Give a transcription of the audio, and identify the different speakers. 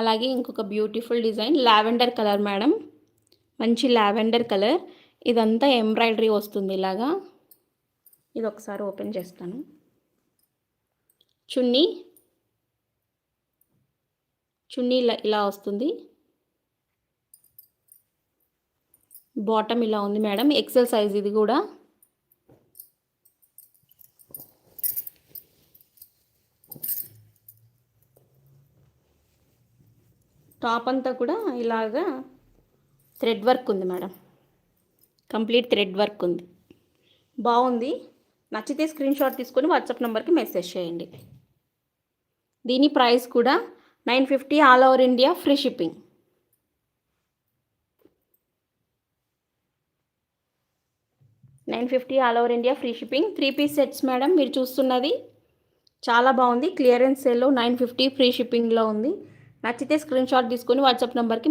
Speaker 1: అలాగే ఇంకొక beautiful design lavender colour madam, మంచి లావెండర్ కలర్. ఇదంతా ఎంబ్రాయిడరీ వస్తుంది ఇలాగా. ఇది ఒకసారి ఓపెన్ చేస్తాను. చున్నీ ఇలా వస్తుంది. బాటమ్ ఇలా ఉంది మేడం, ఎక్సెల్ సైజ్ ఇది కూడా. టాప్ అంతా కూడా ఇలాగా థ్రెడ్ వర్క్ ఉంది మేడం, కంప్లీట్ థ్రెడ్ వర్క్ ఉంది. బాగుంది. నచ్చితే స్క్రీన్ షాట్ తీసుకొని వాట్సాప్ నెంబర్కి మెసేజ్ చేయండి. దీని ప్రైస్ కూడా 950, all over India free shipping. $950 all over India free shipping. 3 piece sets madam మీరు చూస్తున్నది. చాలా బాగుంది. క్లియరెన్స్ సేల్లో 950 ఫ్రీ షిప్పింగ్లో ఉంది. నచ్చితే స్క్రీన్ షాట్ తీసుకొని వాట్సాప్ నెంబర్కి